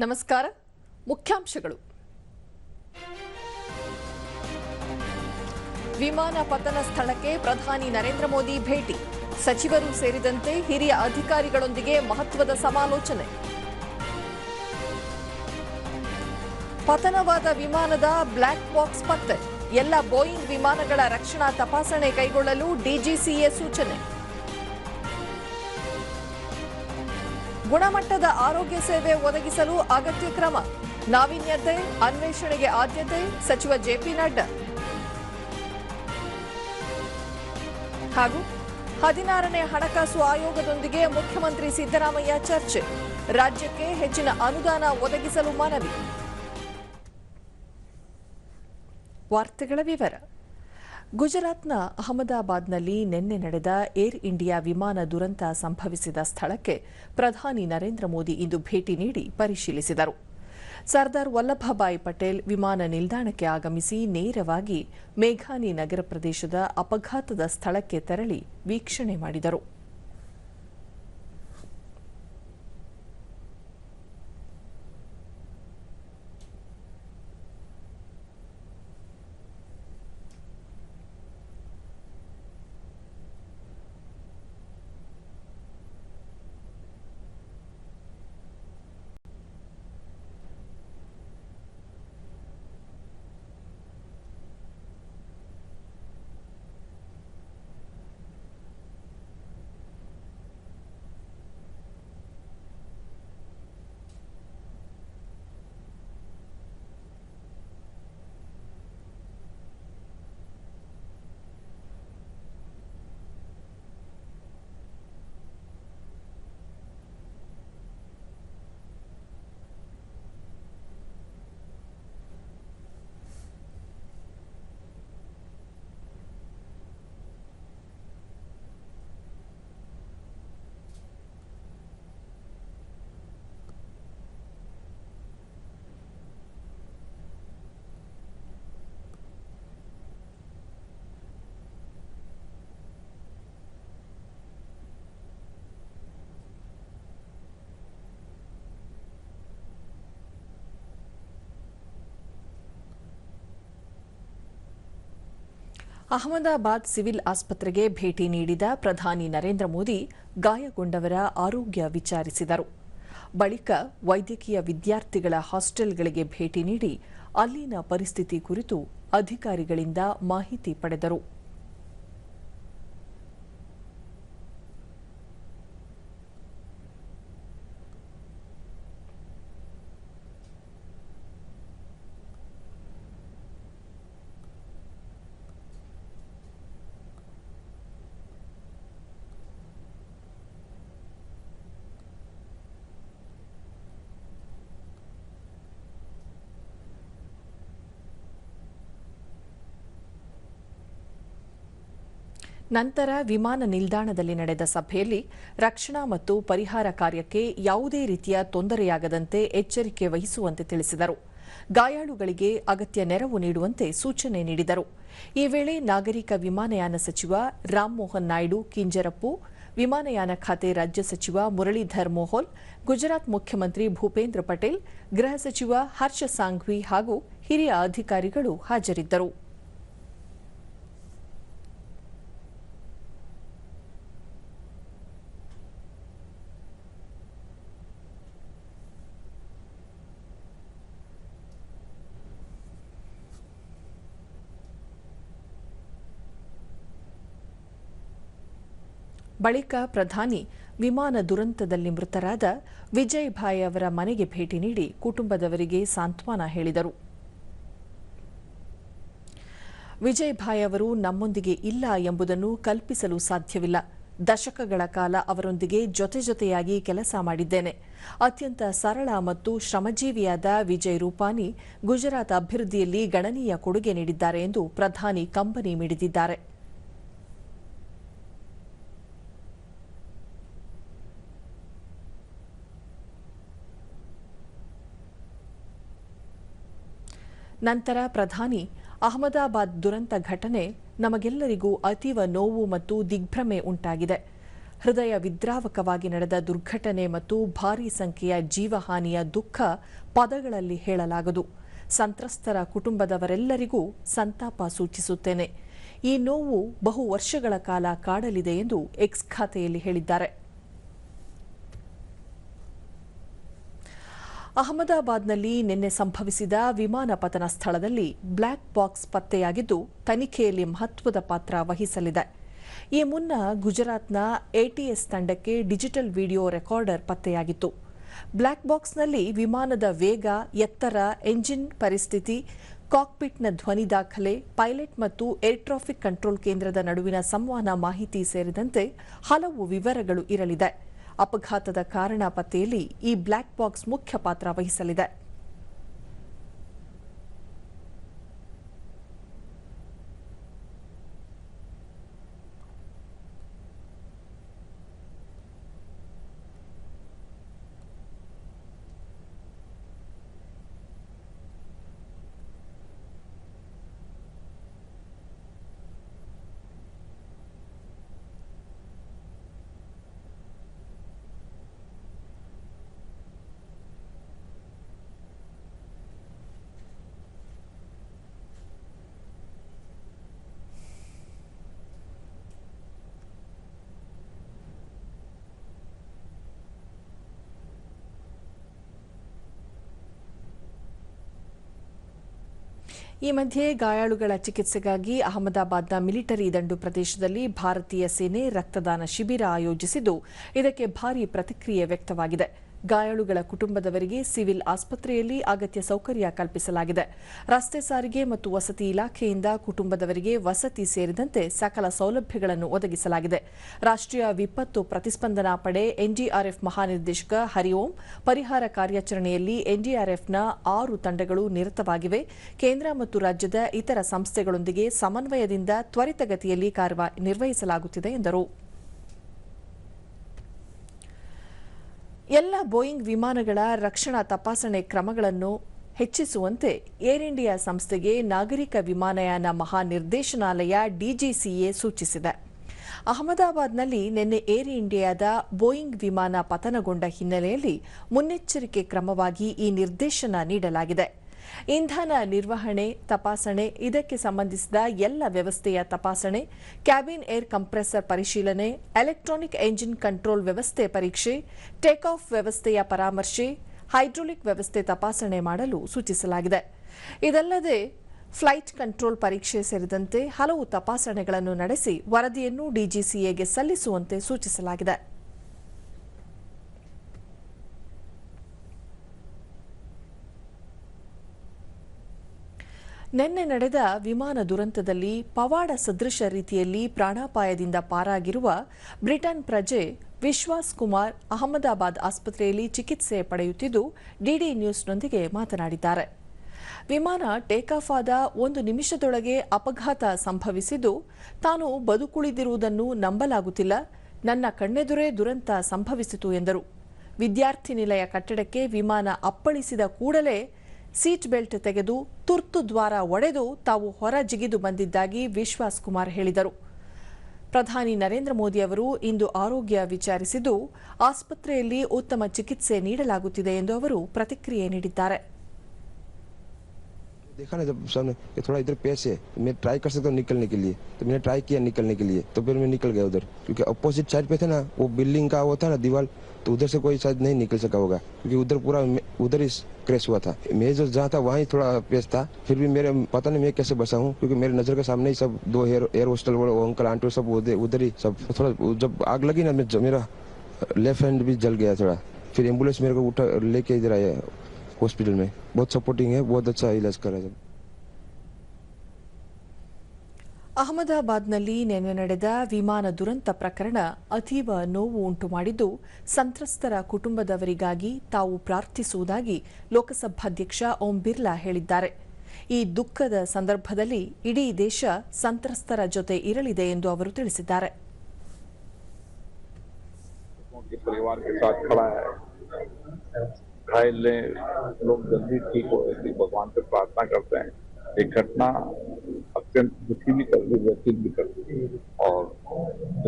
ನಮಸ್ಕಾರ. ಮುಖ್ಯಾಂಶಗಳು. ವಿಮಾನ ಪತನ ಸ್ಥಳಕ್ಕೆ ಪ್ರಧಾನಿ ನರೇಂದ್ರ ಮೋದಿ ಭೇಟಿ. ಸಚಿವರು ಸೇರಿದಂತೆ ಹಿರಿಯ ಅಧಿಕಾರಿಗಳೊಂದಿಗೆ ಮಹತ್ವದ ಸಮಾಲೋಚನೆ. ಪತನವಾದ ವಿಮಾನದ ಬ್ಲಾಕ್ ಬಾಕ್ಸ್ ಪತ್ತೆ. ಎಲ್ಲ ಬೋಯಿಂಗ್ ವಿಮಾನಗಳ ರಕ್ಷಣಾ ತಪಾಸಣೆ ಕೈಗೊಳ್ಳಲು ಡಿಜಿಸಿಎ ಸೂಚನೆ. ಗುಣಮಟ್ಟದ ಆರೋಗ್ಯ ಸೇವೆ ಒದಗಿಸಲು ಅಗತ್ಯ ಕ್ರಮ. ನಾವೀನ್ಯತೆ, ಅನ್ವೇಷಣೆಗೆ ಆದ್ಯತೆ. ಸಚಿವ ಜೆಪಿ ನಡ್ಡಾ. ಹಾಗೂ 16ನೇ ಹಣಕಾಸು ಆಯೋಗದೊಂದಿಗೆ ಮುಖ್ಯಮಂತ್ರಿ ಸಿದ್ದರಾಮಯ್ಯ ಚರ್ಚೆ. ರಾಜ್ಯಕ್ಕೆ ಹೆಚ್ಚಿನ ಅನುದಾನ ಒದಗಿಸಲು ಮನವಿ. ವಾರ್ತೆಗಳ ವಿವರ. ಗುಜರಾತ್ನ ಅಹಮದಾಬಾದ್ನಲ್ಲಿ ನಿನ್ನೆ ನಡೆದ ಏರ್ ಇಂಡಿಯಾ ವಿಮಾನ ದುರಂತ ಸಂಭವಿಸಿದ ಸ್ಥಳಕ್ಕೆ ಪ್ರಧಾನಿ ನರೇಂದ್ರ ಮೋದಿ ಇಂದು ಭೇಟಿ ನೀಡಿ ಪರಿಶೀಲಿಸಿದರು. ಸರ್ದಾರ್ ವಲ್ಲಭಭಾಯಿ ಪಟೇಲ್ ವಿಮಾನ ನಿಲ್ದಾಣಕ್ಕೆ ಆಗಮಿಸಿ ನೇರವಾಗಿ ಮೇಘಾನಿ ನಗರ ಪ್ರದೇಶದ ಅಪಘಾತದ ಸ್ಥಳಕ್ಕೆ ತೆರಳಿ ವೀಕ್ಷಣೆ ಮಾಡಿದರು. ಅಹಮದಾಬಾದ್ ಸಿವಿಲ್ ಆಸ್ಪತ್ರೆಗೆ ಭೇಟಿ ನೀಡಿದ ಪ್ರಧಾನಿ ನರೇಂದ್ರ ಮೋದಿ ಗಾಯಗೊಂಡವರ ಆರೋಗ್ಯ ವಿಚಾರಿಸಿದರು. ಬಳಿಕ ವೈದ್ಯಕೀಯ ವಿದ್ಯಾರ್ಥಿಗಳ ಹಾಸ್ಟೆಲ್ಗಳಿಗೆ ಭೇಟಿ ನೀಡಿ ಅಲ್ಲಿನ ಪರಿಸ್ಥಿತಿ ಕುರಿತು ಅಧಿಕಾರಿಗಳಿಂದ ಮಾಹಿತಿ ಪಡೆದರು. ನಂತರ ವಿಮಾನ ನಿಲ್ದಾಣದಲ್ಲಿ ನಡೆದ ಸಭೆಯಲ್ಲಿ ರಕ್ಷಣಾ ಮತ್ತು ಪರಿಹಾರ ಕಾರ್ಯಕ್ಕೆ ಯಾವುದೇ ರೀತಿಯ ತೊಂದರೆಯಾಗದಂತೆ ಎಚ್ಚರಿಕೆ ವಹಿಸುವಂತೆ ತಿಳಿಸಿದರು. ಗಾಯಾಳುಗಳಿಗೆ ಅಗತ್ಯ ನೆರವು ನೀಡುವಂತೆ ಸೂಚನೆ ನೀಡಿದರು. ಈ ವೇಳೆ ನಾಗರಿಕ ವಿಮಾನಯಾನ ಸಚಿವ ರಾಮಮೋಹನ್ ನಾಯ್ಡು ಕಿಂಜರಪ್ಪು, ವಿಮಾನಯಾನ ಖಾತೆ ರಾಜ್ಯ ಸಚಿವ ಮುರಳೀಧರ್ ಮೋಹೋಲ್, ಗುಜರಾತ್ ಮುಖ್ಯಮಂತ್ರಿ ಭೂಪೇಂದ್ರ ಪಟೇಲ್, ಗೃಹ ಸಚಿವ ಹರ್ಷ ಸಾಂಘ್ವಿ ಹಾಗೂ ಹಿರಿಯ ಅಧಿಕಾರಿಗಳು ಹಾಜರಿದ್ದರು. ಬಳಿಕ ಪ್ರಧಾನಿ ವಿಮಾನ ದುರಂತದಲ್ಲಿ ಮೃತರಾದ ವಿಜಯ್ ಭಾಯ್ ಅವರ ಮನೆಗೆ ಭೇಟಿ ನೀಡಿ ಕುಟುಂಬದವರಿಗೆ ಸಾಂತ್ವನ ಹೇಳಿದರು. ವಿಜಯ್ ಭಾಯ್ ಅವರು ನಮ್ಮೊಂದಿಗೆ ಇಲ್ಲ ಎಂಬುದನ್ನು ಕಲ್ಪಿಸಲು ಸಾಧ್ಯವಿಲ್ಲ. ದಶಕಗಳ ಕಾಲ ಅವರೊಂದಿಗೆ ಜೊತೆಯಾಗಿ ಕೆಲಸ ಮಾಡಿದ್ದೇನೆ. ಅತ್ಯಂತ ಸರಳ ಮತ್ತು ಶ್ರಮಜೀವಿಯಾದ ವಿಜಯ್ ರೂಪಾನಿ ಗುಜರಾತ್ ಅಭಿವೃದ್ಧಿಯಲ್ಲಿ ಗಣನೀಯ ಕೊಡುಗೆ ನೀಡಿದ್ದಾರೆ ಎಂದು ಪ್ರಧಾನಿ ಕಂಬನಿ ಮಿಡಿದಿದ್ದಾರೆ. ನಂತರ ಪ್ರಧಾನಿ ಅಹಮದಾಬಾದ್ ದುರಂತ ಘಟನೆ ನಮಗೆಲ್ಲರಿಗೂ ಅತೀವ ನೋವು ಮತ್ತು ದಿಗ್ಭ್ರಮೆ ಉಂಟಾಗಿದೆ. ಹೃದಯ ವಿದ್ರಾವಕವಾಗಿ ನಡೆದ ದುರ್ಘಟನೆ ಮತ್ತು ಭಾರೀ ಸಂಖ್ಯೆಯ ಜೀವಹಾನಿಯ ದುಃಖ ಪದಗಳಲ್ಲಿ ಹೇಳಲಾಗದು. ಸಂತ್ರಸ್ತರ ಕುಟುಂಬದವರೆಲ್ಲರಿಗೂ ಸಂತಾಪ ಸೂಚಿಸುತ್ತೇನೆ. ಈ ನೋವು ಬಹು ವರ್ಷಗಳ ಕಾಲ ಕಾಡಲಿದೆ ಎಂದು ಎಕ್ಸ್ ಖಾತೆಯಲ್ಲಿ ಹೇಳಿದ್ದಾರೆ. ಅಹಮದಾಬಾದ್ನಲ್ಲಿ ನಿನ್ನೆ ಸಂಭವಿಸಿದ ವಿಮಾನ ಪತನ ಸ್ಥಳದಲ್ಲಿ ಬ್ಲಾಕ್ ಬಾಕ್ಸ್ ಪತ್ತೆಯಾಗಿದ್ದು ತನಿಖೆಯಲ್ಲಿ ಮಹತ್ವದ ಪಾತ್ರ ವಹಿಸಲಿದೆ. ಈ ಮುನ್ನ ಗುಜರಾತ್ನ ಎಟಿಎಸ್ ತಂಡಕ್ಕೆ ಡಿಜಿಟಲ್ ವಿಡಿಯೋ ರೆಕಾರ್ಡರ್ ಪತ್ತೆಯಾಗಿತ್ತು. ಬ್ಲಾಕ್ ಬಾಕ್ಸ್ನಲ್ಲಿ ವಿಮಾನದ ವೇಗ, ಎತ್ತರ, ಎಂಜಿನ್ ಪರಿಸ್ಥಿತಿ, ಕಾಕ್ಪಿಟ್ನ ಧ್ವನಿ ದಾಖಲೆ, ಪೈಲಟ್ ಮತ್ತು ಏರ್ ಟ್ರಾಫಿಕ್ ಕಂಟ್ರೋಲ್ ಕೇಂದ್ರದ ನಡುವಿನ ಸಂವಹನ ಮಾಹಿತಿ ಸೇರಿದಂತೆ ಹಲವು ವಿವರಗಳು ಇರಲಿದೆ. ಅಪಘಾತದ ಕಾರಣ ಪತ್ತೆಯಲ್ಲಿ ಈ ಬ್ಲಾಕ್ ಬಾಕ್ಸ್ ಮುಖ್ಯ ಪಾತ್ರ ವಹಿಸಲಿದೆ. ಈ ಮಧ್ಯೆ ಗಾಯಾಳುಗಳ ಚಿಕಿತ್ಸೆಗಾಗಿ ಅಹಮದಾಬಾದ್ನ ಮಿಲಿಟರಿ ದಂಡು ಪ್ರದೇಶದಲ್ಲಿ ಭಾರತೀಯ ಸೇನೆ ರಕ್ತದಾನ ಶಿಬಿರ ಆಯೋಜಿಸಿದ್ದು, ಇದಕ್ಕೆ ಭಾರೀ ಪ್ರತಿಕ್ರಿಯೆ ವ್ಯಕ್ತವಾಗಿದೆ. ಗಾಯಾಳುಗಳ ಕುಟುಂಬದವರಿಗೆ ಸಿವಿಲ್ ಆಸ್ಪತ್ರೆಯಲ್ಲಿ ಅಗತ್ಯ ಸೌಕರ್ಯ ಕಲ್ಪಿಸಲಾಗಿದೆ. ರಸ್ತೆ ಸಾರಿಗೆ ಮತ್ತು ವಸತಿ ಇಲಾಖೆಯಿಂದ ಕುಟುಂಬದವರಿಗೆ ವಸತಿ ಸೇರಿದಂತೆ ಸಕಲ ಸೌಲಭ್ಯಗಳನ್ನು ಒದಗಿಸಲಾಗಿದೆ. ರಾಷ್ಟ್ರೀಯ ವಿಪತ್ತು ಪ್ರತಿಸ್ಪಂದನಾ ಪಡೆ ಎನ್ಡಿಆರ್ಎಫ್ ಮಹಾನಿರ್ದೇಶಕ ಹರಿಓಂ, ಪರಿಹಾರ ಕಾರ್ಯಾಚರಣೆಯಲ್ಲಿ ಎನ್ಡಿಆರ್ಎಫ್ನ 6 ತಂಡಗಳು ನಿರತವಾಗಿವೆ. ಕೇಂದ್ರ ಮತ್ತು ರಾಜ್ಯದ ಇತರ ಸಂಸ್ಥೆಗಳೊಂದಿಗೆ ಸಮನ್ವಯದಿಂದ ತ್ವರಿತಗತಿಯಲ್ಲಿ ಕಾರ್ಯನಿರ್ವಹಿಸಲಾಗುತ್ತಿದೆ ಎಂದರು. ಎಲ್ಲ ಬೋಯಿಂಗ್ ವಿಮಾನಗಳ ರಕ್ಷಣಾ ತಪಾಸಣೆ ಕ್ರಮಗಳನ್ನು ಹೆಚ್ಚಿಸುವಂತೆ ಏರ್ ಇಂಡಿಯಾ ಸಂಸ್ಥೆಗೆ ನಾಗರಿಕ ವಿಮಾನಯಾನ ಮಹಾನಿರ್ದೇಶನಾಲಯ ಡಿಜಿಸಿಎ ಸೂಚಿಸಿದೆ. ಅಹಮದಾಬಾದ್ನಲ್ಲಿ ನಿನ್ನೆ ಏರ್ ಇಂಡಿಯಾದ ಬೋಯಿಂಗ್ ವಿಮಾನ ಪತನಗೊಂಡ ಹಿನ್ನೆಲೆಯಲ್ಲಿ ಮುನ್ನೆಚ್ಚರಿಕೆ ಕ್ರಮವಾಗಿ ಈ ನಿರ್ದೇಶನ ನೀಡಲಾಗಿದೆ. ಇಂಧನ ನಿರ್ವಹಣೆ, ತಪಾಸಣೆ, ಇದಕ್ಕೆ ಸಂಬಂಧಿಸಿದ ಎಲ್ಲ ವ್ಯವಸ್ಥೆಯ ತಪಾಸಣೆ, ಕ್ಯಾಬಿನ್ ಏರ್ ಕಂಪ್ರೆಸರ್ ಪರಿಶೀಲನೆ, ಎಲೆಕ್ಟ್ರಾನಿಕ್ ಎಂಜಿನ್ ಕಂಟ್ರೋಲ್ ವ್ಯವಸ್ಥೆ ಪರೀಕ್ಷೆ, ಟೇಕ್ ಆಫ್ ವ್ಯವಸ್ಥೆಯ ಪರಾಮರ್ಶೆ, ಹೈಡ್ರೋಲಿಕ್ ವ್ಯವಸ್ಥೆ ತಪಾಸಣೆ ಮಾಡಲು ಸೂಚಿಸಲಾಗಿದೆ. ಇದಲ್ಲದೆ ಫ್ಲೈಟ್ ಕಂಟ್ರೋಲ್ ಪರೀಕ್ಷೆ ಸೇರಿದಂತೆ ಹಲವು ತಪಾಸಣೆಗಳನ್ನು ನಡೆಸಿ ವರದಿಯನ್ನು ಡಿಜಿಸಿಎಗೆ ಸಲ್ಲಿಸುವಂತೆ ಸೂಚಿಸಲಾಗಿದೆ. ನಿನ್ನೆ ನಡೆದ ವಿಮಾನ ದುರಂತದಲ್ಲಿ ಪವಾಡ ಸದೃಶ ರೀತಿಯಲ್ಲಿ ಪ್ರಾಣಾಪಾಯದಿಂದ ಪಾರಾಗಿರುವ ಬ್ರಿಟನ್ ಪ್ರಜೆ ವಿಶ್ವಾಸ್ ಕುಮಾರ್ ಅಹಮದಾಬಾದ್ ಆಸ್ಪತ್ರೆಯಲ್ಲಿ ಚಿಕಿತ್ಸೆ ಪಡೆಯುತ್ತಿದ್ದು ಡಿಡಿ ನ್ಯೂಸ್ನೊಂದಿಗೆ ಮಾತನಾಡಿದ್ದಾರೆ. ವಿಮಾನ ಟೇಕ್ ಆಫ್ ಆದ 1 ನಿಮಿಷದೊಳಗೆ ಅಪಘಾತ ಸಂಭವಿಸಿದ್ದು, ತಾನು ಬದುಕುಳಿದಿರುವುದನ್ನು ನಂಬಲಾಗುತ್ತಿಲ್ಲ, ನನ್ನ ಕಣ್ಣೆದುರೇ ದುರಂತ ಸಂಭವಿಸಿತು ಎಂದರು. ವಿದ್ಯಾರ್ಥಿ ನಿಲಯ ಕಟ್ಟಡಕ್ಕೆ ವಿಮಾನ ಅಪ್ಪಳಿಸಿದ ಕೂಡಲೇ ಸೀಟ್ ಬೆಲ್ಟ್ ತೆಗೆದು ತುರ್ತು ದ್ವಾರ ಒಡೆದು ತಾವು ಹೊರ ಜಿಗಿದು ಬಂದಿದ್ದಾಗಿ ವಿಶ್ವಾಸ್ ಕುಮಾರ್ ಹೇಳಿದರು. ಪ್ರಧಾನಿ ನರೇಂದ್ರ ಮೋದಿ ಅವರು ಇಂದು ಆರೋಗ್ಯ ವಿಚಾರಿಸಿದ್ದು, ಆಸ್ಪತ್ರೆಯಲ್ಲಿ ಉತ್ತಮ ಚಿಕಿತ್ಸೆ ನೀಡಲಾಗುತ್ತಿದೆ ಎಂದು ಅವರು ಪ್ರತಿಕ್ರಿಯೆ ನೀಡಿದ್ದಾರೆ. देखा ना जब सामने कि थोड़ा इधर पेश है, मैं ट्राई कर सकता हूँ निकलने के लिए, तो मैंने ट्राई किया निकलने के लिए, तो फिर मैं निकल गया उधर, क्योंकि अपोजिट साइड पे था ना वो बिल्डिंग का वो था ना दीवार, तो उधर से कोई शायद नहीं निकल सका होगा, क्योंकि उधर पूरा उधर ही क्रैश हुआ था. मैं जो जहाँ था वहाँ ही थोड़ा पेश था, फिर भी मेरे पता नहीं मैं कैसे बचा हूँ, क्योंकि मेरे नजर के सामने ही सब 2 एयर होस्टल वो अंकल आंटी सब उधर ही सब. थोड़ा जब आग लगी ना मेरा लेफ्ट हैंड भी जल गया थोड़ा. फिर एम्बुलेंस मेरे को उठा लेके इधर आया हॉस्पिटल में. बहुत सपोर्टिंग है, बहुत अच्छा इलाज करा है. ಅಹಮದಾಬಾದ್ನಲ್ಲಿ ನಿನ್ನೆ ನಡೆದ ವಿಮಾನ ದುರಂತ ಪ್ರಕರಣ ಅತೀವ ನೋವು ಉಂಟು ಮಾಡಿದ್ದು, ಸಂತ್ರಸ್ತರ ಕುಟುಂಬದವರಿಗಾಗಿ ತಾವು ಪ್ರಾರ್ಥಿಸುವುದಾಗಿ ಲೋಕಸಭಾಧ್ಯಕ್ಷ ಓಂ ಬಿರ್ಲಾ ಹೇಳಿದ್ದಾರೆ. ಈ ದುಃಖದ ಸಂದರ್ಭದಲ್ಲಿ ಇಡೀ ದೇಶ ಸಂತ್ರಸ್ತರ ಜೊತೆ ಇರಲಿದೆ ಎಂದು ಅವರು ತಿಳಿಸಿದ್ದಾರೆ. घायले लोग जल्दी ठीक हो, ऐसी भगवान से प्रार्थना करते हैं। एक घटना अत्यंत दुखी भी कर दी, व्यथित भी कर दी, और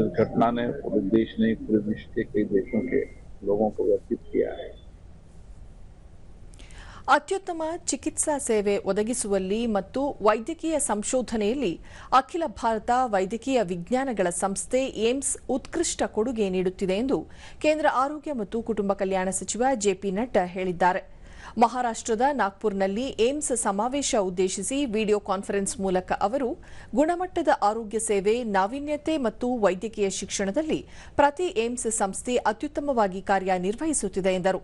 इस घटना ने पूरे देश ने, पूरे विश्व के कई देशों के लोगों को व्यथित किया है। ಅತ್ಯುತ್ತಮ ಚಿಕಿತ್ಸಾ ಸೇವೆ ಒದಗಿಸುವಲ್ಲಿ ಮತ್ತು ವೈದ್ಯಕೀಯ ಸಂಶೋಧನೆಯಲ್ಲಿ ಅಖಿಲ ಭಾರತ ವೈದ್ಯಕೀಯ ವಿಜ್ಞಾನಗಳ ಸಂಸ್ಥೆ ಏಮ್ಸ್ ಉತ್ಕೃಷ್ಟ ಕೊಡುಗೆ ನೀಡುತ್ತಿದೆ ಎಂದು ಕೇಂದ್ರ ಆರೋಗ್ಯ ಮತ್ತು ಕುಟುಂಬ ಕಲ್ಯಾಣ ಸಚಿವ ಜೆಪಿ ನಡ್ಡಾ ಹೇಳಿದ್ದಾರೆ. ಮಹಾರಾಷ್ಟ್ರದ ನಾಗ್ಪುರ್ನಲ್ಲಿ ಏಮ್ಸ್ ಸಮಾವೇಶ ಉದ್ದೇಶಿಸಿ ವಿಡಿಯೋ ಕಾನ್ಫರೆನ್ಸ್ ಮೂಲಕ ಅವರು ಗುಣಮಟ್ಟದ ಆರೋಗ್ಯ ಸೇವೆ, ನಾವೀನ್ಯತೆ ಮತ್ತು ವೈದ್ಯಕೀಯ ಶಿಕ್ಷಣದಲ್ಲಿ ಪ್ರತಿ ಏಮ್ಸ್ ಸಂಸ್ಥೆ ಅತ್ಯುತ್ತಮವಾಗಿ ಕಾರ್ಯನಿರ್ವಹಿಸುತ್ತಿದೆ ಎಂದರು.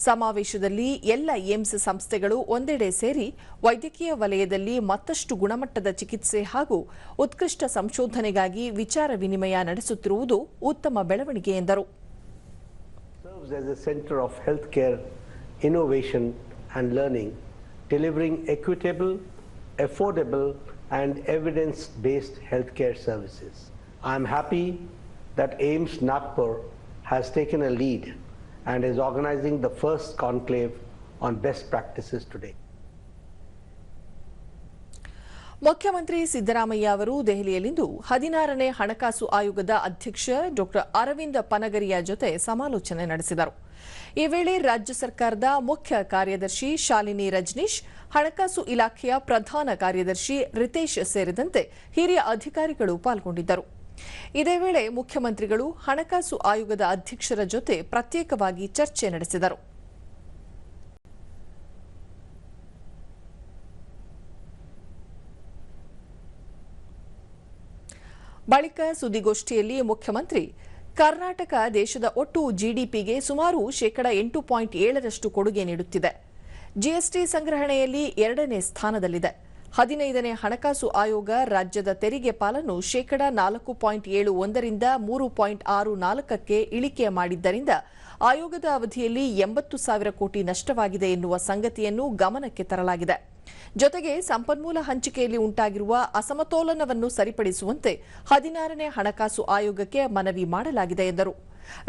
ಸಮಾವೇಶದಲ್ಲಿ ಎಲ್ಲ ಏಮ್ಸ್ ಸಂಸ್ಥೆಗಳು ಒಂದೆಡೆ ಸೇರಿ ವೈದ್ಯಕೀಯ ವಲಯದಲ್ಲಿ ಮತ್ತಷ್ಟು ಗುಣಮಟ್ಟದ ಚಿಕಿತ್ಸೆ ಹಾಗೂ ಉತ್ಕೃಷ್ಟ ಸಂಶೋಧನೆಗಾಗಿ ವಿಚಾರ ವಿನಿಮಯ ನಡೆಸುತ್ತಿರುವುದು ಉತ್ತಮ ಬೆಳವಣಿಗೆ ಎಂದರು. Serves as a center of healthcare innovation and learning, delivering equitable, affordable and evidence-based healthcare services. I am happy that AIIMS Nagpur has taken a lead and is organizing the first conclave on best practices today. ಮುಖ್ಯಮಂತ್ರಿ ಸಿದ್ದರಾಮಯ್ಯ ಅವರು ದೆಹಲಿಯಲ್ಲಿಂದು 16ನೇ ಹಣಕಾಸು ಆಯೋಗದ ಅಧ್ಯಕ್ಷ ಡಾ ಅರವಿಂದ ಪನಗರಿಯ ಜೊತೆ ಸಮಾಲೋಚನೆ ನಡೆಸಿದರು. ಈ ವೇಳೆ ರಾಜ್ಯ ಸರ್ಕಾರದ ಮುಖ್ಯ ಕಾರ್ಯದರ್ಶಿ ಶಾಲಿನಿ ರಜನೀಶ್, ಹಣಕಾಸು ಇಲಾಖೆಯ ಪ್ರಧಾನ ಕಾರ್ಯದರ್ಶಿ ರಿತೇಶ್ ಸೇರಿದಂತೆ ಹಿರಿಯ ಅಧಿಕಾರಿಗಳು ಪಾಲ್ಗೊಂಡಿದ್ದರು. ಇದೇ ವೇಳೆ ಮುಖ್ಯಮಂತ್ರಿಗಳು ಹಣಕಾಸು ಆಯೋಗದ ಅಧ್ಯಕ್ಷರ ಜೊತೆ ಪ್ರತ್ಯೇಕವಾಗಿ ಚರ್ಚೆ ನಡೆಸಿದರು. ಬಳಿಕ ಸುದ್ದಿಗೋಷ್ಠಿಯಲ್ಲಿ ಮುಖ್ಯಮಂತ್ರಿ ಕರ್ನಾಟಕ ದೇಶದ ಒಟ್ಟು ಜಿಡಿಪಿಗೆ ಸುಮಾರು 8.7% ಕೊಡುಗೆ ನೀಡುತ್ತಿದೆ. ಜಿಎಸ್ಟಿ ಸಂಗ್ರಹಣೆಯಲ್ಲಿ 2ನೇ ಸ್ಥಾನದಲ್ಲಿದೆ. 15ನೇ ಹಣಕಾಸು ಆಯೋಗ ರಾಜ್ಯದ ತೆರಿಗೆ ಪಾಲನ್ನು 4.71 ರಿಂದ 3.64ಕ್ಕೆ ಇಳಿಕೆ ಮಾಡಿದ್ದರಿಂದ ಆಯೋಗದ ಅವಧಿಯಲ್ಲಿ 80,000 ಕೋಟಿ ನಷ್ಟವಾಗಿದೆ ಎನ್ನುವ ಸಂಗತಿಯನ್ನು ಗಮನಕ್ಕೆ ತರಲಾಗಿದೆ. ಜೊತೆಗೆ ಸಂಪನ್ಮೂಲ ಹಂಚಿಕೆಯಲ್ಲಿ ಉಂಟಾಗಿರುವ ಅಸಮತೋಲನವನ್ನು ಸರಿಪಡಿಸುವಂತೆ 16ನೇ ಹಣಕಾಸು ಆಯೋಗಕ್ಕೆ ಮನವಿ ಮಾಡಲಾಗಿದೆ ಎಂದರು.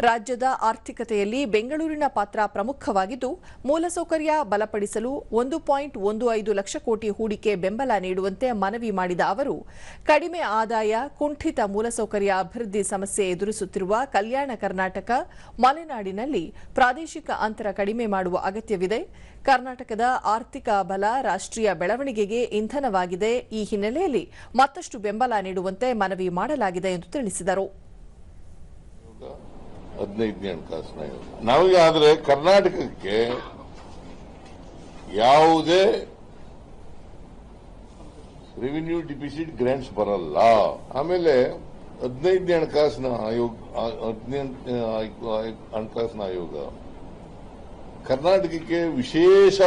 ರಾಜ್ಯದ ಆರ್ಥಿಕತೆಯಲ್ಲಿ ಬೆಂಗಳೂರಿನ ಪಾತ್ರ ಪ್ರಮುಖವಾಗಿದ್ದು, ಮೂಲಸೌಕರ್ಯ ಬಲಪಡಿಸಲು 1.15 ಲಕ್ಷ ಕೋಟಿ ಹೂಡಿಕೆ ಬೆಂಬಲ ನೀಡುವಂತೆ ಮನವಿ ಮಾಡಿದ ಅವರು, ಕಡಿಮೆ ಆದಾಯ, ಕುಂಠಿತ ಮೂಲಸೌಕರ್ಯ ಅಭಿವೃದ್ಧಿ ಸಮಸ್ಯೆ ಎದುರಿಸುತ್ತಿರುವ ಕಲ್ಯಾಣ ಕರ್ನಾಟಕ, ಮಲೆನಾಡಿನಲ್ಲಿ ಪ್ರಾದೇಶಿಕ ಅಂತರ ಕಡಿಮೆ ಮಾಡುವ ಅಗತ್ಯವಿದೆ. ಕರ್ನಾಟಕದ ಆರ್ಥಿಕ ಬಲ ರಾಷ್ಟ್ರೀಯ ಬೆಳವಣಿಗೆಗೆ ಇಂಧನವಾಗಿದೆ. ಈ ಹಿನ್ನೆಲೆಯಲ್ಲಿ ಮತ್ತಷ್ಟು ಬೆಂಬಲ ನೀಡುವಂತೆ ಮನವಿ ಮಾಡಲಾಗಿದೆ ಎಂದು ತಿಳಿಸಿದರು. 15ನೇ ಹಣಕಾಸಿನ ಆಯೋಗ ನಾವೀಗ ಆದರೆ ಕರ್ನಾಟಕಕ್ಕೆ ಯಾವುದೇ ರೆವಿನ್ಯೂ ಡಿಫಿಸಿಟ್ ಗ್ರಾಂಟ್ಸ್ ಬರಲ್ಲ. ಆಮೇಲೆ 15ನೇ ಹಣಕಾಸಿನ ಆಯೋಗ ಕರ್ನಾಟಕಕ್ಕೆ ವಿಶೇಷ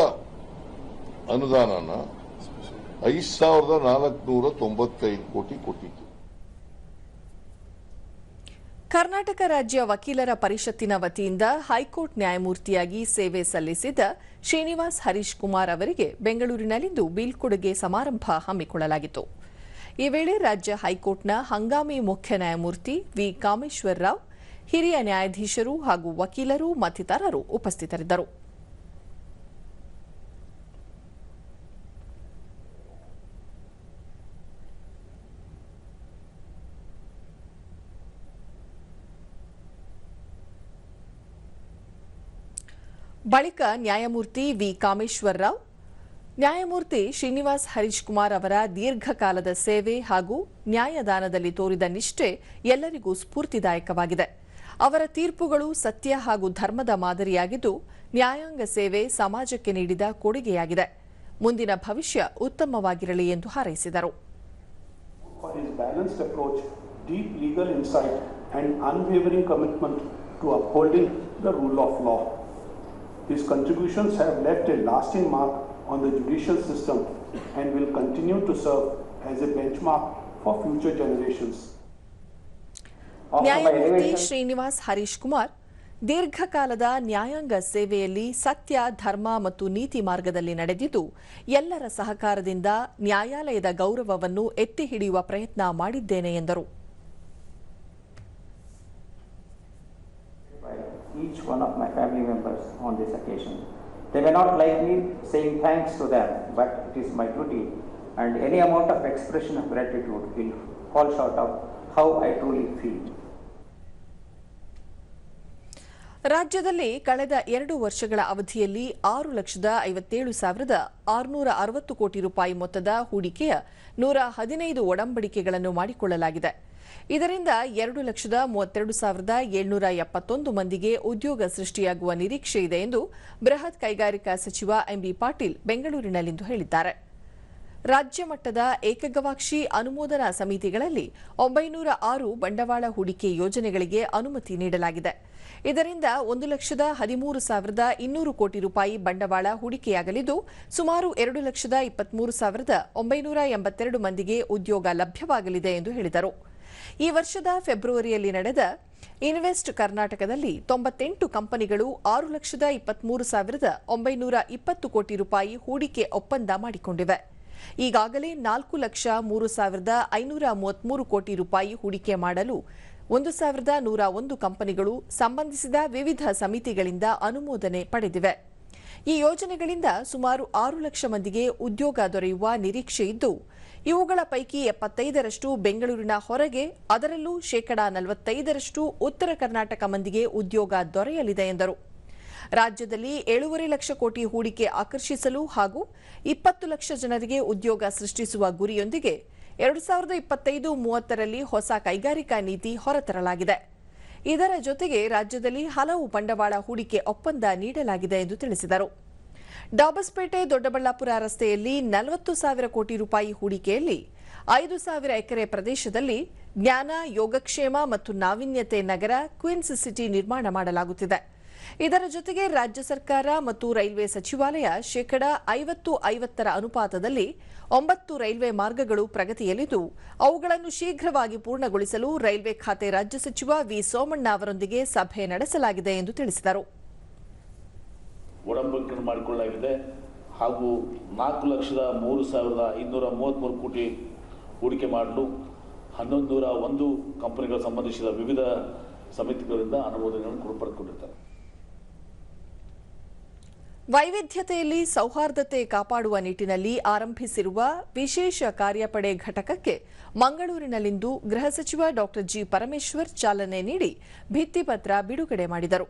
ಅನುದಾನನ 5,495 ಕೋಟಿ ಕೊಟ್ಟಿತ್ತು. ಕರ್ನಾಟಕ ರಾಜ್ಯ ವಕೀಲರ ಪರಿಷತ್ತಿನ ವತಿಯಿಂದ ಹೈಕೋರ್ಟ್ ನ್ಯಾಯಮೂರ್ತಿಯಾಗಿ ಸೇವೆ ಸಲ್ಲಿಸಿದ್ದ ಶ್ರೀನಿವಾಸ್ ಹರೀಶ್ ಕುಮಾರ್ ಅವರಿಗೆ ಬೆಂಗಳೂರಿನಲ್ಲಿಂದು ಬೀಳ್ಕೊಡುಗೆ ಸಮಾರಂಭ ಹಮ್ಮಿಕೊಳ್ಳಲಾಗಿತ್ತು. ಈ ವೇಳೆ ರಾಜ್ಯ ಹೈಕೋರ್ಟ್ನ ಹಂಗಾಮಿ ಮುಖ್ಯ ನ್ಯಾಯಮೂರ್ತಿ ವಿ ಕಾಮೇಶ್ವರ ರಾವ್, ಹಿರಿಯ ನ್ಯಾಯಾಧೀಶರು ಹಾಗೂ ವಕೀಲರು ಮತ್ತಿತರರು ಉಪಸ್ಥಿತರಿದ್ದರು. ಬಳಿಕ ನ್ಯಾಯಮೂರ್ತಿ ವಿ ಕಾಮೇಶ್ವರ ರಾವ್, ನ್ಯಾಯಮೂರ್ತಿ ಶ್ರೀನಿವಾಸ್ ಹರೀಶ್ ಕುಮಾರ್ ಅವರ ದೀರ್ಘಕಾಲದ ಸೇವೆ ಹಾಗೂ ನ್ಯಾಯದಾನದಲ್ಲಿ ತೋರಿದ ನಿಷ್ಠೆ ಎಲ್ಲರಿಗೂ ಸ್ಫೂರ್ತಿದಾಯಕವಾಗಿದೆ. ಅವರ ತೀರ್ಪುಗಳು ಸತ್ಯ ಹಾಗೂ ಧರ್ಮದ ಮಾದರಿಯಾಗಿದ್ದು, ನ್ಯಾಯಾಂಗ ಸೇವೆ ಸಮಾಜಕ್ಕೆ ನೀಡಿದ ಕೊಡುಗೆಯಾಗಿದೆ. ಮುಂದಿನ ಭವಿಷ್ಯ ಉತ್ತಮವಾಗಿರಲಿ ಎಂದು ಹಾರೈಸಿದರು. His contributions have left a lasting mark on the judicial system and will continue to serve as a benchmark for future generations. ನ್ಯಾಯಮೂರ್ತಿ ಶ್ರೀನಿವಾಸ್ ಹರೀಶ್ ಕುಮಾರ್ ದೀರ್ಘಕಾಲದ ನ್ಯಾಯಾಂಗ ಸೇವೆಯಲ್ಲಿ ಸತ್ಯ, ಧರ್ಮ ಮತ್ತು ನೀತಿ ಮಾರ್ಗದಲ್ಲಿ ನಡೆದಿದ್ದು, ಎಲ್ಲರ ಸಹಕಾರದಿಂದ ನ್ಯಾಯಾಲಯದ ಗೌರವವನ್ನು ಎತ್ತಿ ಹಿಡಿಯುವ ಪ್ರಯತ್ನ ಮಾಡಿದ್ದೇನೆ ಎಂದರು. Each one of my family members on this occasion. They may not like me saying thanks to them, but it is my duty, and any amount of expression of gratitude will fall short of how I truly feel. ರಾಜ್ಯದಲ್ಲಿ ಕಳೆದ 2 ವರ್ಷಗಳ ಅವಧಿಯಲ್ಲಿ 6,57,660 ಕೋಟಿ ರೂಪಾಯಿ ಮೊತ್ತದ ಹೂಡಿಕೆಯ 115 ಒಡಂಬಡಿಕೆಗಳನ್ನು ಮಾಡಿಕೊಳ್ಳಲಾಗಿದೆ. ಇದರಿಂದ 2,32,771 ಮಂದಿಗೆ ಉದ್ಯೋಗ ಸೃಷ್ಟಿಯಾಗುವ ನಿರೀಕ್ಷೆ ಇದೆ ಎಂದು ಬೃಹತ್ ಕೈಗಾರಿಕಾ ಸಚಿವ ಎಂಬಿ ಪಾಟೀಲ್ ಬೆಂಗಳೂರಿನಲ್ಲಿಂದು ಹೇಳಿದ್ದಾರೆ. ರಾಜ್ಯ ಮಟ್ಟದ ಏಕಗವಾಕ್ಷಿ ಅನುಮೋದನಾ ಸಮಿತಿಗಳಲ್ಲಿ 906 ಬಂಡವಾಳ ಹೂಡಿಕೆ ಯೋಜನೆಗಳಿಗೆ ಅನುಮತಿ ನೀಡಲಾಗಿದೆ. ಇದರಿಂದ 1,13,200 ಕೋಟಿ ರೂಪಾಯಿ ಬಂಡವಾಳ ಹೂಡಿಕೆಯಾಗಲಿದ್ದು ಸುಮಾರು 2,23,982 ಮಂದಿಗೆ ಉದ್ಯೋಗ ಲಭ್ಯವಾಗಲಿದೆ ಎಂದು ಹೇಳಿದರು. ಈ ವರ್ಷದ ಫೆಬ್ರವರಿಯಲ್ಲಿ ನಡೆದ ಇನ್ವೆಸ್ಟ್ ಕರ್ನಾಟಕದಲ್ಲಿ 98 ಕಂಪನಿಗಳು 6,23,920 ಕೋಟಿ ರೂಪಾಯಿ ಹೂಡಿಕೆ ಒಪ್ಪಂದ ಮಾಡಿಕೊಂಡಿವೆ. ಈಗಾಗಲೇ 4,03,533 ಕೋಟಿ ರೂಪಾಯಿ ಹೂಡಿಕೆ ಮಾಡಲು 1,101 ಕಂಪನಿಗಳು ಸಂಬಂಧಿಸಿದ ವಿವಿಧ ಸಮಿತಿಗಳಿಂದ ಅನುಮೋದನೆ ಪಡೆದಿವೆ. ಈ ಯೋಜನೆಗಳಿಂದ ಸುಮಾರು 6 ಲಕ್ಷ ಮಂದಿಗೆ ಉದ್ಯೋಗ ದೊರೆಯುವ ನಿರೀಕ್ಷೆ ಇದ್ದು, ಇವುಗಳ ಪೈಕಿ 75% ಬೆಂಗಳೂರಿನ ಹೊರಗೆ, ಅದರಲ್ಲೂ 45% ಉತ್ತರ ಕರ್ನಾಟಕ ಮಂದಿಗೆ ಉದ್ಯೋಗ ದೊರೆಯಲಿದೆ ಎಂದರು. ರಾಜ್ಯದಲ್ಲಿ 7.5 ಲಕ್ಷ ಕೋಟಿ ಹೂಡಿಕೆ ಆಕರ್ಷಿಸಲು ಹಾಗೂ 20 ಲಕ್ಷ ಜನರಿಗೆ ಉದ್ಯೋಗ ಸೃಷ್ಟಿಸುವ ಗುರಿಯೊಂದಿಗೆ 2025-30ರಲ್ಲಿ ಹೊಸ ಕೈಗಾರಿಕಾ ನೀತಿ ಹೊರತರಲಾಗಿದೆ. ಇದರ ಜೊತೆಗೆ ರಾಜ್ಯದಲ್ಲಿ ಹಲವು ಬಂಡವಾಳ ಹೂಡಿಕೆ ಒಪ್ಪಂದ ನೀಡಲಾಗಿದೆ ಎಂದು ತಿಳಿಸಿದರು. ಡಾಬಸ್ಪೇಟೆ ದೊಡ್ಡಬಳ್ಳಾಪುರ ರಸ್ತೆಯಲ್ಲಿ 40,000 ಕೋಟಿ ರೂಪಾಯಿ ಹೂಡಿಕೆಯಲ್ಲಿ 5,000 ಎಕರೆ ಪ್ರದೇಶದಲ್ಲಿ ಜ್ಞಾನ, ಯೋಗಕ್ಷೇಮ ಮತ್ತು ನಾವೀನ್ಯತೆ ನಗರ ಕ್ವೀನ್ಸ್ ಸಿಟಿ ನಿರ್ಮಾಣ ಮಾಡಲಾಗುತ್ತಿದೆ. ಇದರ ಜೊತೆಗೆ ರಾಜ್ಯ ಸರ್ಕಾರ ಮತ್ತು ರೈಲ್ವೆ ಸಚಿವಾಲಯ 50-50 ಅನುಪಾತದಲ್ಲಿ 9 ರೈಲ್ವೆ ಮಾರ್ಗಗಳು ಪ್ರಗತಿಯಲ್ಲಿದ್ದು, ಅವುಗಳನ್ನು ಶೀಘ್ರವಾಗಿ ಪೂರ್ಣಗೊಳಿಸಲು ರೈಲ್ವೆ ಖಾತೆ ರಾಜ್ಯ ಸಚಿವ ವಿ ಸೋಮಣ್ಣ ಅವರೊಂದಿಗೆ ಸಭೆ ನಡೆಸಲಾಗಿದೆ ಎಂದು ತಿಳಿಸಿದರು. ಒಡಂಬಡಿಕೆ ಮಾಡಿಕೊಳ್ಳಲಾಗಿದೆ ಹಾಗೂ 4,03,533 ಕೋಟಿ ಹೂಡಿಕೆ ಮಾಡಲು 1,101 ಕಂಪನಿಗಳ ಸಂಬಂಧಿಸಿದ ವಿವಿಧ ಸಮಿತಿಗಳಿಂದ ಅನುಮೋದನೆಗಳನ್ನು ಪಡೆದುಕೊಂಡಿದ್ದಾರೆ. ವೈವಿಧ್ಯತೆಯಲ್ಲಿ ಸೌಹಾರ್ದತೆ ಕಾಪಾಡುವ ನಿಟ್ಟಿನಲ್ಲಿ ಆರಂಭಿಸಿರುವ ವಿಶೇಷ ಕಾರ್ಯಪಡೆ ಘಟಕಕ್ಕೆ ಮಂಗಳೂರಿನಲ್ಲಿಂದು ಗೃಹ ಸಚಿವ ಡಾ ಜಿ ಪರಮೇಶ್ವರ್ ಚಾಲನೆ ನೀಡಿ ಭಿತ್ತಿಪತ್ರ ಬಿಡುಗಡೆ ಮಾಡಿದರು.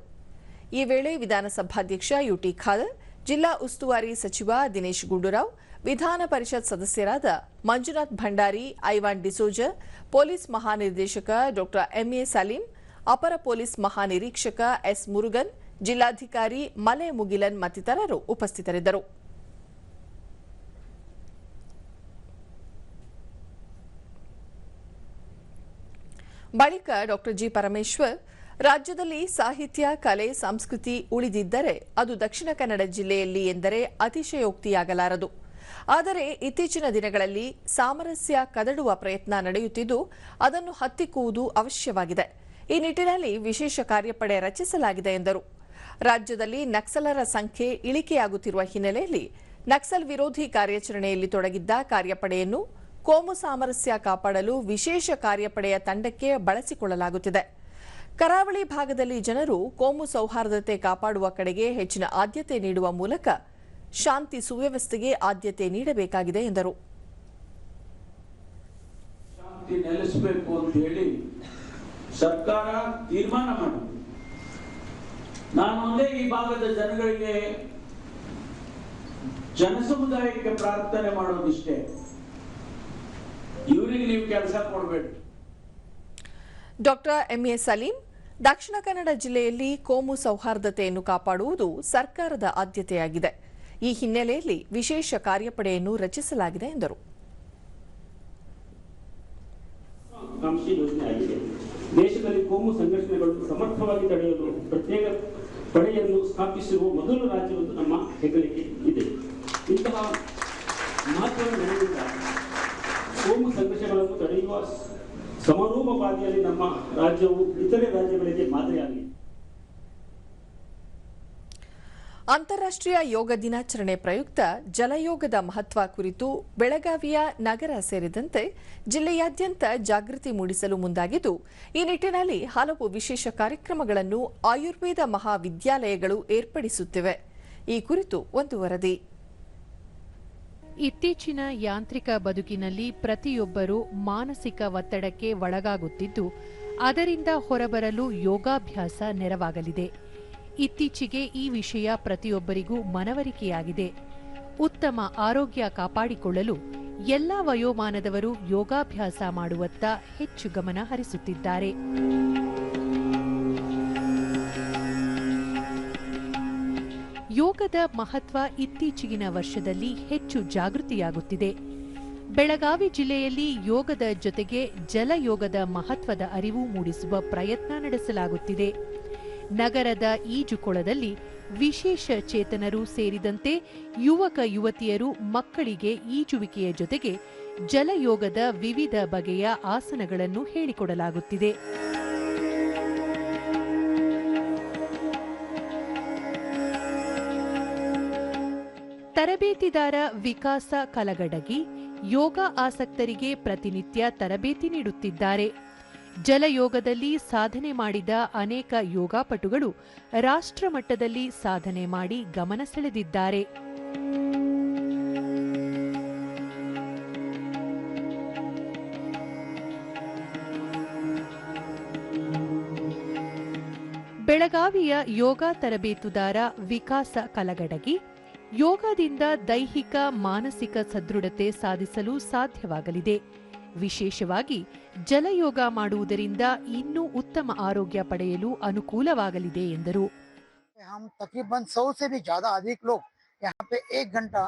ಈ ವೇಳೆ ವಿಧಾನಸಭಾಧ್ಯಕ್ಷ ಯುಟಿ ಖಾದರ್, ಜಿಲ್ಲಾ ಉಸ್ತುವಾರಿ ಸಚಿವ ದಿನೇಶ್ ಗುಂಡೂರಾವ್, ವಿಧಾನ ಪರಿಷತ್ ಸದಸ್ಯರಾದ ಮಂಜುನಾಥ್ ಭಂಡಾರಿ, ಐವಾನ್ ಡಿಸೋಜ, ಪೊಲೀಸ್ ಮಹಾನಿರ್ದೇಶಕ ಡಾ ಎಂಎ ಸಲೀಂ, ಅಪರ ಪೊಲೀಸ್ ಮಹಾನಿರೀಕ್ಷಕ ಎಸ್ ಮುರುಗನ್, ಜಿಲ್ಲಾಧಿಕಾರಿ ಮಲೆ ಮುಗಿಲನ್ ಮತ್ತಿತರರು ಉಪಸ್ಥಿತರಿದ್ದರು. ಬಳಿಕ ಡಾ ಜಿ ಪರಮೇಶ್ವರ್, ರಾಜ್ಯದಲ್ಲಿ ಸಾಹಿತ್ಯ, ಕಲೆ, ಸಂಸ್ಕೃತಿ ಉಳಿದಿದ್ದರೆ ಅದು ದಕ್ಷಿಣ ಕನ್ನಡ ಜಿಲ್ಲೆಯಲ್ಲಿ ಎಂದರೆ ಅತಿಶಯೋಕ್ತಿಯಾಗಲಾರದು. ಆದರೆ ಇತ್ತೀಚಿನ ದಿನಗಳಲ್ಲಿ ಸಾಮರಸ್ಯ ಕದಡುವ ಪ್ರಯತ್ನ ನಡೆಯುತ್ತಿದ್ದು, ಅದನ್ನು ಹತ್ತಿಕ್ಕುವುದು ಅವಶ್ಯವಾಗಿದೆ. ಈ ನಿಟ್ಟಿನಲ್ಲಿ ವಿಶೇಷ ಕಾರ್ಯಪಡೆ ರಚಿಸಲಾಗಿದೆ ಎಂದರು. ರಾಜ್ಯದಲ್ಲಿ ನಕ್ಸಲರ ಸಂಖ್ಯೆ ಇಳಿಕೆಯಾಗುತ್ತಿರುವ ಹಿನ್ನೆಲೆಯಲ್ಲಿ ನಕ್ಸಲ್ ವಿರೋಧಿ ಕಾರ್ಯಾಚರಣೆಯಲ್ಲಿ ತೊಡಗಿದ್ದ ಕಾರ್ಯಪಡೆಯನ್ನು ಕೋಮು ಸಾಮರಸ್ಯ ಕಾಪಾಡಲು ವಿಶೇಷ ಕಾರ್ಯಪಡೆಯ ತಂಡಕ್ಕೆ ಬಳಸಿಕೊಳ್ಳಲಾಗುತ್ತಿದೆ. ಕರಾವಳಿ ಭಾಗದಲ್ಲಿ ಜನರು ಕೋಮು ಸೌಹಾರ್ದತೆ ಕಾಪಾಡುವ ಕಡೆಗೆ ಹೆಚ್ಚಿನ ಆದ್ಯತೆ ನೀಡುವ ಮೂಲಕ ಶಾಂತಿ ಸುವ್ಯವಸ್ಥೆಗೆ ಆದ್ಯತೆ ನೀಡಬೇಕಾಗಿದೆ ಎಂದರು. ಶಾಂತಿ ನೆಲೆಸಬೇಕು ಅಂತ ಹೇಳಿ ಸರ್ಕಾರ ತೀರ್ಮಾನ ಮಾಡಿದೆ. ನಾನು ಒಂದೇ ಈ ಭಾಗದ ಜನಗಳಿಗೆ, ಜನಸಮುದಾಯಕ್ಕೆ ಪ್ರಾರ್ಥನೆ ಮಾಡೋದಿಷ್ಟೇ, ಇವರಿಗೆ ನೀವು ಕೆಲಸ ಕೊಡಬೇಡಿ. ಡಾ ಎಂಎ ಸಲೀಂ, ದಕ್ಷಿಣ ಕನ್ನಡ ಜಿಲ್ಲೆಯಲ್ಲಿ ಕೋಮು ಸೌಹಾರ್ದತೆಯನ್ನು ಕಾಪಾಡುವುದು ಸರ್ಕಾರದ ಆದ್ಯತೆಯಾಗಿದೆ. ಈ ಹಿನ್ನೆಲೆಯಲ್ಲಿ ವಿಶೇಷ ಕಾರ್ಯಪಡೆಯನ್ನು ರಚಿಸಲಾಗಿದೆ ಎಂದರು. ದೇಶದಲ್ಲಿ ಕೋಮು ಸಂಘರ್ಷಗಳು ಸಮರ್ಥವಾಗಿ ತಡೆಯಲು ಪ್ರತ್ಯೇಕ ಪಡೆಯನ್ನು ಸ್ಥಾಪಿಸಿರುವ ಮೊದಲ ರಾಜ್ಯವೊಂದು ನಮ್ಮ ಹೆಗ್ಗಳಿಕೆ ಇದೆ. ಇಂತಹ ಮಹತ್ವದ ನಡೆಯಿಂದ ಕೋಮು ಸಂಘರ್ಷಗಳನ್ನು ತಡೆಯುವ ಸಮರೋಪವಾದಿಯಲ್ಲಿ ನಮ್ಮ ರಾಜ್ಯವು ಇತರೆ ರಾಜ್ಯಗಳಿಗೆ ಮಾದರಿಯಾಗಿದೆ. ಅಂತಾರಾಷ್ಟ್ರೀಯ ಯೋಗ ದಿನಾಚರಣೆ ಪ್ರಯುಕ್ತ ಜಲಯೋಗದ ಮಹತ್ವ ಕುರಿತು ಬೆಳಗಾವಿಯ ನಗರ ಸೇರಿದಂತೆ ಜಿಲ್ಲೆಯಾದ್ಯಂತ ಜಾಗೃತಿ ಮೂಡಿಸಲು ಮುಂದಾಗಿದ್ದು, ಈ ನಿಟ್ಟಿನಲ್ಲಿ ಹಲವು ವಿಶೇಷ ಕಾರ್ಯಕ್ರಮಗಳನ್ನು ಆಯುರ್ವೇದ ಮಹಾವಿದ್ಯಾಲಯಗಳು ಏರ್ಪಡಿಸುತ್ತಿವೆ. ಈ ಕುರಿತು ಒಂದು ವರದಿ. ಇತ್ತೀಚಿನ ಯಾಂತ್ರಿಕ ಬದುಕಿನಲ್ಲಿ ಪ್ರತಿಯೊಬ್ಬರೂ ಮಾನಸಿಕ ಒತ್ತಡಕ್ಕೆ ಒಳಗಾಗುತ್ತಿದ್ದು, ಅದರಿಂದ ಹೊರಬರಲು ಯೋಗಾಭ್ಯಾಸ ನೆರವಾಗಲಿದೆ. ಇತ್ತೀಚೆಗೆ ಈ ವಿಷಯ ಪ್ರತಿಯೊಬ್ಬರಿಗೂ ಮನವರಿಕೆಯಾಗಿದೆ. ಉತ್ತಮ ಆರೋಗ್ಯ ಕಾಪಾಡಿಕೊಳ್ಳಲು ಎಲ್ಲಾ ವಯೋಮಾನದವರು ಯೋಗಾಭ್ಯಾಸ ಮಾಡುವತ್ತ ಹೆಚ್ಚು ಗಮನ ಹರಿಸುತ್ತಿದ್ದಾರೆ. ಯೋಗದ ಮಹತ್ವ ಇತ್ತೀಚಿನ ವರ್ಷದಲ್ಲಿ ಹೆಚ್ಚು ಜಾಗೃತಿಯಾಗುತ್ತಿದೆ. ಬೆಳಗಾವಿ ಜಿಲ್ಲೆಯಲ್ಲಿ ಯೋಗದ ಜೊತೆಗೆ ಜಲಯೋಗದ ಮಹತ್ವದ ಅರಿವು ಮೂಡಿಸುವ ಪ್ರಯತ್ನ ನಡೆಸಲಾಗುತ್ತಿದೆ. ನಗರದ ಈಜುಕೊಳದಲ್ಲಿ ವಿಶೇಷ ಚೇತನರು ಸೇರಿದಂತೆ ಯುವಕ ಯುವತಿಯರು ಮಕ್ಕಳಿಗೆ ಈಜುವಿಕೆಯ ಜೊತೆಗೆ ಜಲಯೋಗದ ವಿವಿಧ ಬಗೆಯ ಆಸನಗಳನ್ನು ಹೇಳಿಕೊಡಲಾಗುತ್ತಿದೆ. ತರಬೇತಿದಾರ ವಿಕಾಸ ಕಲಗಡಗಿ ಯೋಗ ಆಸಕ್ತರಿಗೆ ಪ್ರತಿನಿತ್ಯ ತರಬೇತಿ ನೀಡುತ್ತಿದ್ದಾರೆ. ಜಲಯೋಗದಲ್ಲಿ ಸಾಧನೆ ಮಾಡಿದ ಅನೇಕ ಯೋಗಾಪಟುಗಳು ರಾಷ್ಟ್ರಮಟ್ಟದಲ್ಲಿ ಸಾಧನೆ ಮಾಡಿ ಗಮನ ಸೆಳೆದಿದ್ದಾರೆ. ಬೆಳಗಾವಿಯ ಯೋಗ ತರಬೇತುದಾರ ವಿಕಾಸ ಕಲಗಡಗಿ ಯೋಗದಿಂದ ದೈಹಿಕ ಮಾನಸಿಕ ಸದೃಢತೆ ಸಾಧಿಸಲು ಸಾಧ್ಯವಾಗಲಿದೆ. ವಿಶೇಷವಾಗಿ ಜಲಯೋಗ ಮಾಡುವುದರಿಂದ ಇನ್ನೂ ಉತ್ತಮ ಆರೋಗ್ಯ ಪಡೆಯಲು ಅನುಕೂಲವಾಗಲಿದೆ ಎಂದರು. हम तकरीबन 100 से भी ज्यादा अधिक लोग यहाँ पे 1 घंटा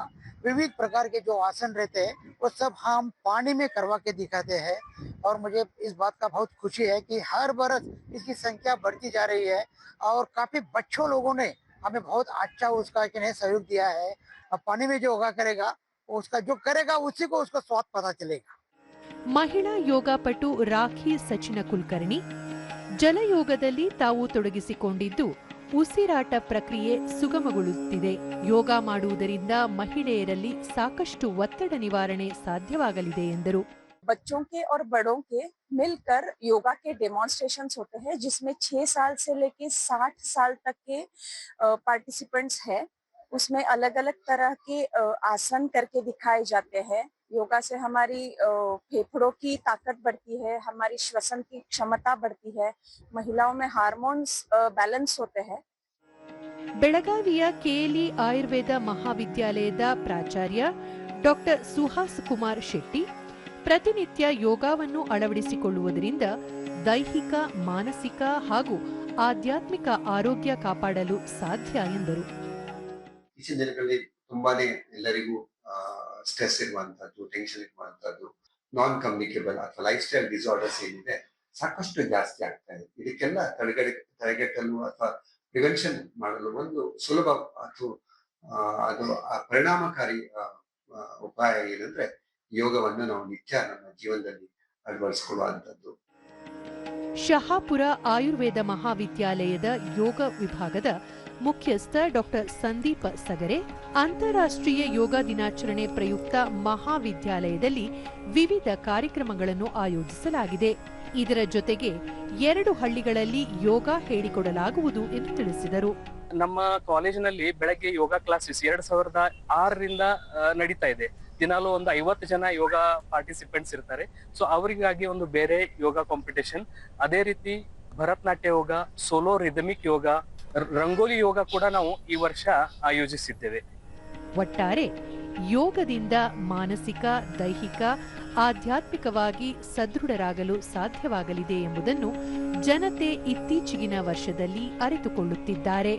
विविध प्रकार के जो आसन रहते हैं वो सब हम पानी में करवा के दिखाते हैं और मुझे इस बात का बहुत खुशी है कि हर बरस इसकी संख्या बढ़ती जा रही है और काफी बच्चों लोगों ने हमें बहुत अच्छा उसका सहयोग दिया है। अब पानी में जो योगा करेगा उसका जो करेगा उसी को उसका स्वाद पता चलेगा। ಮಹಿಳಾ ಯೋಗಪಟು ರಾಖಿ ಸಚಿನ ಕುಲಕರ್ಣಿ ಜಲಯೋಗದಲ್ಲಿ ತಾವು ತೊಡಗಿಸಿಕೊಂಡಿದ್ದು ಉಸಿರಾಟ ಪ್ರಕ್ರಿಯೆ ಸುಗಮಗೊಳ್ಳುತ್ತಿದೆ. ಯೋಗ ಮಾಡುವುದರಿಂದ ಮಹಿಳೆಯರಲ್ಲಿ ಸಾಕಷ್ಟು ಒತ್ತಡ ನಿವಾರಣೆ ಸಾಧ್ಯವಾಗಲಿದೆ ಎಂದರು. बच्चों के और बड़ों के मिलकर योगा के डेमोन्स्ट्रेशंस होते हैं जिसमें 6 साल से लेके 60 साल तक के पार्टिसिपेंट्स हैं। उसमें अलग अलग तरह के आसन करके दिखाए जाते हैं। योगा से हमारी फेफड़ों की ताकत बढ़ती है, हमारी श्वसन की क्षमता बढ़ती है, महिलाओं में हार्मोन्स बैलेंस होते हैं। ಬೆಳಗಾವಿಯ ಕೆಎಲ್ಇ ಆಯುರ್ವೇದ ಮಹಾವಿದ್ಯಾಲಯದ ಪ್ರಾಚಾರ್ಯ ಡಾಕ್ಟರ್ ಸುಹಾಸ್ ಕುಮಾರ್ ಶೆಟ್ಟಿ ಪ್ರತಿನಿತ್ಯ ಯೋಗವನ್ನು ಅಳವಡಿಸಿಕೊಳ್ಳುವುದರಿಂದ ದೈಹಿಕ ಮಾನಸಿಕ ಹಾಗೂ ಆಧ್ಯಾತ್ಮಿಕ ಆರೋಗ್ಯ ಕಾಪಾಡಲು ಸಾಧ್ಯ ಎಂದರು. ಇತ್ತೀಚಿನ ದಿನಗಳಲ್ಲಿ ತುಂಬಾನೇ ಎಲ್ಲರಿಗೂ ಸ್ಟ್ರೆಸ್ ಇರುವಂತದ್ದು, ಟೆನ್ಷನ್ ಇರುವಂತದ್ದು, ನಾನ್ ಕಮ್ಯುನಿಕೇಬಲ್ ಅಥವಾ ಲೈಫ್ ಸ್ಟೈಲ್ ಡಿಸಾರ್ಡರ್ಸ್ ಏನಿದೆ ಸಾಕಷ್ಟು ಜಾಸ್ತಿ ಆಗ್ತಾ ಇದೆ. ಇದಕ್ಕೆಲ್ಲ ತಡೆಗಟ್ಟಲು ಅಥವಾ ಪ್ರಿವೆನ್ಷನ್ ಮಾಡಲು ಒಂದು ಸುಲಭ ಅಥವಾ ಅದು ಪರಿಣಾಮಕಾರಿ ಉಪಾಯ ಏನಂದ್ರೆ ಯೋಗವನ್ನು ನಾವು ನಿತ್ಯ ನಮ್ಮ ಜೀವನದಲ್ಲಿ ಅಳವಡಿಸಿಕೊಳ್ಳುವಂತದ್ದು. ಶಹಾಪುರ ಆಯುರ್ವೇದ ಮಹಾವಿದ್ಯಾಲಯದ ಯೋಗ ವಿಭಾಗದ ಮುಖ್ಯಸ್ಥ ಡಾಕ್ಟರ್ ಸಂದೀಪ ಸಗರೆ ಅಂತಾರಾಷ್ಟ್ರೀಯ ಯೋಗ ದಿನಾಚರಣೆ ಪ್ರಯುಕ್ತ ಮಹಾವಿದ್ಯಾಲಯದಲ್ಲಿ ವಿವಿಧ ಕಾರ್ಯಕ್ರಮಗಳನ್ನು ಆಯೋಜಿಸಲಾಗಿದೆ. ಇದರ ಜೊತೆಗೆ 2 ಹಳ್ಳಿಗಳಲ್ಲಿ ಯೋಗ ಹೇಳಿಕೊಡಲಾಗುವುದು ಎಂದು ತಿಳಿಸಿದರು. ನಮ್ಮ ಕಾಲೇಜಿನಲ್ಲಿ ಬೆಳಗ್ಗೆ ಯೋಗ ಕ್ಲಾಸಸ್ 2006ರಿಂದ ನಡೀತಾ ಇದೆ. ದಿನಾಲು ಒಂದು 50 ಜನ ಯೋಗ ಪಾರ್ಟಿಸಿಪೆಂಟ್ಸ್ ಇರ್ತಾರೆ. ಸೊ ಅವರಿಗಾಗಿ ಒಂದು ಬೇರೆ ಯೋಗ ಕಾಂಪಿಟೇಷನ್, ಅದೇ ರೀತಿ ಭರತನಾಟ್ಯ ಯೋಗ, ಸೋಲೋ ರಿದಮಿಕ್ ಯೋಗ, ರಂಗೋಲಿ ಯೋಗ ಕೂಡ ನಾವು ಈ ವರ್ಷ ಆಯೋಜಿಸಿದ್ದೇವೆ. ಒಟ್ಟಾರೆ ಯೋಗದಿಂದ ಮಾನಸಿಕ, ದೈಹಿಕ, ಆಧ್ಯಾತ್ಮಿಕವಾಗಿ ಸದೃಢರಾಗಲು ಸಾಧ್ಯವಾಗಲಿದೆ ಎಂಬುದನ್ನು ಜನತೆ ಇತ್ತೀಚಿನ ವರ್ಷದಲ್ಲಿ ಅರಿತುಕೊಳ್ಳುತ್ತಿದ್ದಾರೆ.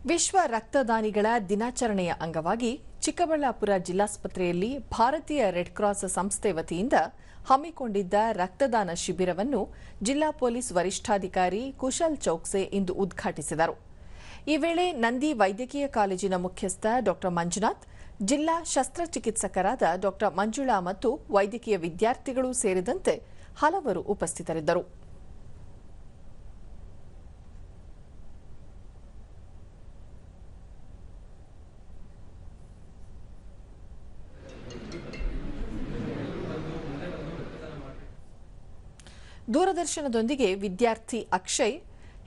ವಿಶ್ವ ರಕ್ತದಾನಿಗಳ ದಿನಾಚರಣೆಯ ಅಂಗವಾಗಿ ಚಿಕ್ಕಬಳ್ಳಾಪುರ ಜಿಲ್ಲಾಸ್ಪತ್ರೆಯಲ್ಲಿ ಭಾರತೀಯ ರೆಡ್ ಕ್ರಾಸ್ ಸಂಸ್ಥೆ ವತಿಯಿಂದ ಹಮ್ಮಿಕೊಂಡಿದ್ದ ರಕ್ತದಾನ ಶಿಬಿರವನ್ನು ಜಿಲ್ಲಾ ಪೊಲೀಸ್ ವರಿಷ್ಠಾಧಿಕಾರಿ ಕುಶಲ್ ಚೌಕ್ಸೆ ಇಂದು ಉದ್ಘಾಟಿಸಿದರು. ಈ ವೇಳೆ ನಂದಿ ವೈದ್ಯಕೀಯ ಕಾಲೇಜಿನ ಮುಖ್ಯಸ್ಥ ಡಾ ಮಂಜುನಾಥ್, ಜಿಲ್ಲಾ ಶಸ್ತ್ರಚಿಕಿತ್ಸಕರಾದ ಡಾ ಮಂಜುಳಾ ಮತ್ತು ವೈದ್ಯಕೀಯ ವಿದ್ಯಾರ್ಥಿಗಳು ಸೇರಿದಂತೆ ಹಲವರು ಉಪಸ್ಥಿತರಿದ್ದರು. ದೂರದರ್ಶನದೊಂದಿಗೆ ವಿದ್ಯಾರ್ಥಿ ಅಕ್ಷಯ್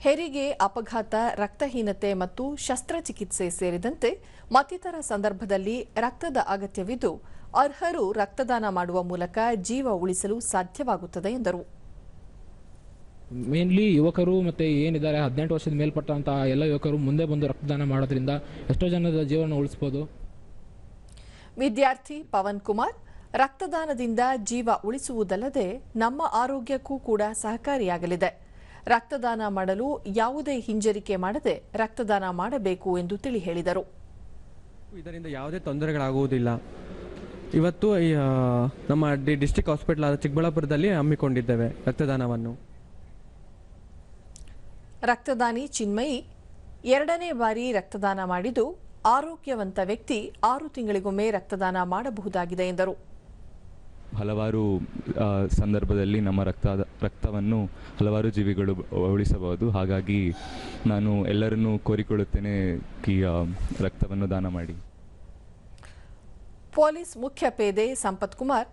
ಹೆರಿಗೆ, ಅಪಘಾತ, ರಕ್ತಹೀನತೆ ಮತ್ತು ಶಸ್ತ್ರಚಿಕಿತ್ಸೆ ಸೇರಿದಂತೆ ಮತ್ತಿತರ ಸಂದರ್ಭದಲ್ಲಿ ರಕ್ತದ ಅಗತ್ಯವಿದ್ದು ಅರ್ಹರು ರಕ್ತದಾನ ಮಾಡುವ ಮೂಲಕ ಜೀವ ಉಳಿಸಲು ಸಾಧ್ಯವಾಗುತ್ತದೆ ಎಂದರು. ಮೇನ್ಲಿ ಯುವಕರು ಮತ್ತು ಏನಿದ್ದಾರೆ 18 ವರ್ಷದ ಮೇಲ್ಪಟ್ಟಂಥ ಎಲ್ಲ ಯುವಕರು ಮುಂದೆ ಬಂದು ರಕ್ತದಾನ ಮಾಡೋದ್ರಿಂದ ಎಷ್ಟೋ ಜನದ ಜೀವನ ಉಳಿಸ್ಬೋದು. ವಿದ್ಯಾರ್ಥಿ ಪವನ್ ಕುಮಾರ್, ರಕ್ತದಾನದಿಂದ ಜೀವ ಉಳಿಸುವುದಲ್ಲದೆ ನಮ್ಮ ಆರೋಗ್ಯಕ್ಕೂ ಕೂಡ ಸಹಕಾರಿಯಾಗಲಿದೆ. ರಕ್ತದಾನ ಮಾಡಲು ಯಾವುದೇ ಹಿಂಜರಿಕೆ ಮಾಡದೆ ರಕ್ತದಾನ ಮಾಡಬೇಕು ಎಂದು ತಿಳಿ ಹೇಳಿದರು. ಇದರಿಂದ ಯಾವುದೇ ತೊಂದರೆಗಳಾಗುವುದಿಲ್ಲ. ಇವತ್ತು ನಮ್ಮ ಡಿಸ್ಟ್ರಿಕ್ಟ್ ಹಾಸ್ಪಿಟಲ್ ಆದ ಚಿಕ್ಕಬಳ್ಳಾಪುರದಲ್ಲಿ ಹಮ್ಮಿಕೊಂಡಿದ್ದೇವೆ ರಕ್ತದಾನವನ್ನು. ರಕ್ತದಾನಿ ಚಿನ್ಮಯಿ 2ನೇ ಬಾರಿ ರಕ್ತದಾನ ಮಾಡಿದ್ದು ಆರೋಗ್ಯವಂತ ವ್ಯಕ್ತಿ 6 ತಿಂಗಳಿಗೊಮ್ಮೆ ರಕ್ತದಾನ ಮಾಡಬಹುದಾಗಿದೆ ಎಂದರು. ಹಲವಾರು ಸಂದರ್ಭದಲ್ಲಿ ನಮ್ಮ ರಕ್ತವನ್ನು ಹಲವಾರು ಜೀವಿಗಳು ಉಳಿಸಬಹುದು. ಹಾಗಾಗಿ ನಾನು ಎಲ್ಲರನ್ನೂ ಕೋರಿಕೊಳ್ಳುತ್ತೇನೆ ರಕ್ತವನ್ನು ದಾನ ಮಾಡಿ. ಪೊಲೀಸ್ ಮುಖ್ಯ ಪೇದೆ ಸಂಪತ್ ಕುಮಾರ್,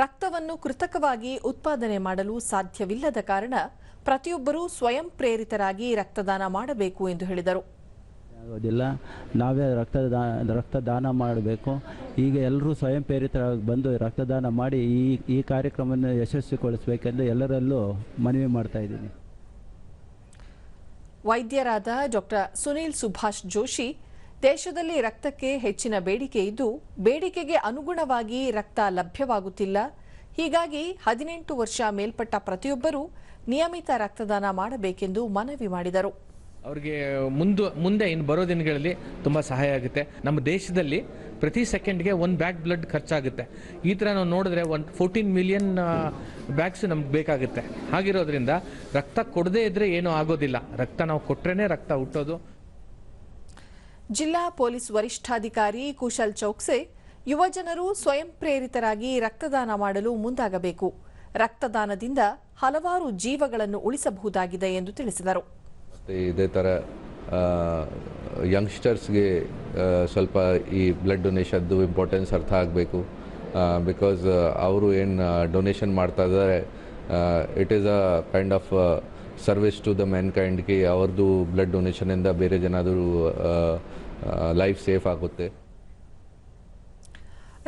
ರಕ್ತವನ್ನು ಕೃತಕವಾಗಿ ಉತ್ಪಾದನೆ ಮಾಡಲು ಸಾಧ್ಯವಿಲ್ಲದ ಕಾರಣ ಪ್ರತಿಯೊಬ್ಬರೂ ಸ್ವಯಂ ಪ್ರೇರಿತರಾಗಿ ರಕ್ತದಾನ ಮಾಡಬೇಕು ಎಂದು ಹೇಳಿದರು. ಆಗೋದಿಲ್ಲ, ನಾವೇ ರಕ್ತದಾನ ಮಾಡಬೇಕು. ಈಗ ಎಲ್ಲರೂ ಸ್ವಯಂ ಪ್ರೇರಿತರಾಗಿ ಬಂದು ರಕ್ತದಾನ ಮಾಡಿ ಈ ಕಾರ್ಯಕ್ರಮವನ್ನು ಯಶಸ್ವಿಗೊಳಿಸಬೇಕೆಂದು ಎಲ್ಲರಲ್ಲೂ ಮನವಿ ಮಾಡ್ತಾ ಇದ್ದೀನಿ. ವೈದ್ಯರಾದ ಡಾಕ್ಟರ್ ಸುನೀಲ್ ಸುಭಾಷ್ ಜೋಶಿ, ದೇಶದಲ್ಲಿ ರಕ್ತಕ್ಕೆ ಹೆಚ್ಚಿನ ಬೇಡಿಕೆ ಇದ್ದು ಬೇಡಿಕೆಗೆ ಅನುಗುಣವಾಗಿ ರಕ್ತ ಲಭ್ಯವಾಗುತ್ತಿಲ್ಲ. ಹೀಗಾಗಿ 18 ವರ್ಷ ಮೇಲ್ಪಟ್ಟ ಪ್ರತಿಯೊಬ್ಬರೂ ನಿಯಮಿತ ರಕ್ತದಾನ ಮಾಡಬೇಕೆಂದು ಮನವಿ ಮಾಡಿದರು. ಅವ್ರಿಗೆ ಮುಂದೆ ಇನ್ನು ಬರೋ ದಿನಗಳಲ್ಲಿ ತುಂಬ ಸಹಾಯ ಆಗುತ್ತೆ. ನಮ್ಮ ದೇಶದಲ್ಲಿ ಪ್ರತಿ ಸೆಕೆಂಡ್ಗೆ 1 ಬ್ಯಾಗ್ ಬ್ಲಡ್ ಖರ್ಚಾಗುತ್ತೆ. ಈ ಥರ ನಾವು ನೋಡಿದ್ರೆ 14 ಮಿಲಿಯನ್ ಬ್ಯಾಗ್ಸ್ ನಮ್ಗೆ ಬೇಕಾಗುತ್ತೆ. ಹಾಗಿರೋದ್ರಿಂದ ರಕ್ತ ಕೊಡದೇ ಇದ್ರೆ ಏನೂ ಆಗೋದಿಲ್ಲ. ರಕ್ತ ನಾವು ಕೊಟ್ರೇನೆ ರಕ್ತ ಹುಟ್ಟೋದು. ಜಿಲ್ಲಾ ಪೊಲೀಸ್ ವರಿಷ್ಠಾಧಿಕಾರಿ ಕುಶಲ್ ಚೌಕ್ಸೆ, ಯುವಜನರು ಸ್ವಯಂ ಪ್ರೇರಿತರಾಗಿ ರಕ್ತದಾನ ಮಾಡಲು ಮುಂದಾಗಬೇಕು. ರಕ್ತದಾನದಿಂದ ಹಲವಾರು ಜೀವಗಳನ್ನು ಉಳಿಸಬಹುದಾಗಿದೆ ಎಂದು ತಿಳಿಸಿದರು. ಇದೇ ಥರ ಯಂಗ್ಸ್ಟರ್ಸ್ಗೆ ಸ್ವಲ್ಪ ಈ ಬ್ಲಡ್ ಡೊನೇಷನ್ದು ಇಂಪಾರ್ಟೆನ್ಸ್ ಅರ್ಥ ಆಗಬೇಕು. ಬಿಕಾಸ್ ಅವರು ಏನು ಡೊನೇಷನ್ ಮಾಡ್ತಾ ಇದ್ದಾರೆ, it is a kind of service to the man ಕೈಂಡ್ಗೆ. ಅವ್ರದ್ದು ಬ್ಲಡ್ ಡೊನೇಷನಿಂದ ಬೇರೆ ಜನರು ಲೈಫ್ ಸೇಫ್ ಆಗುತ್ತೆ.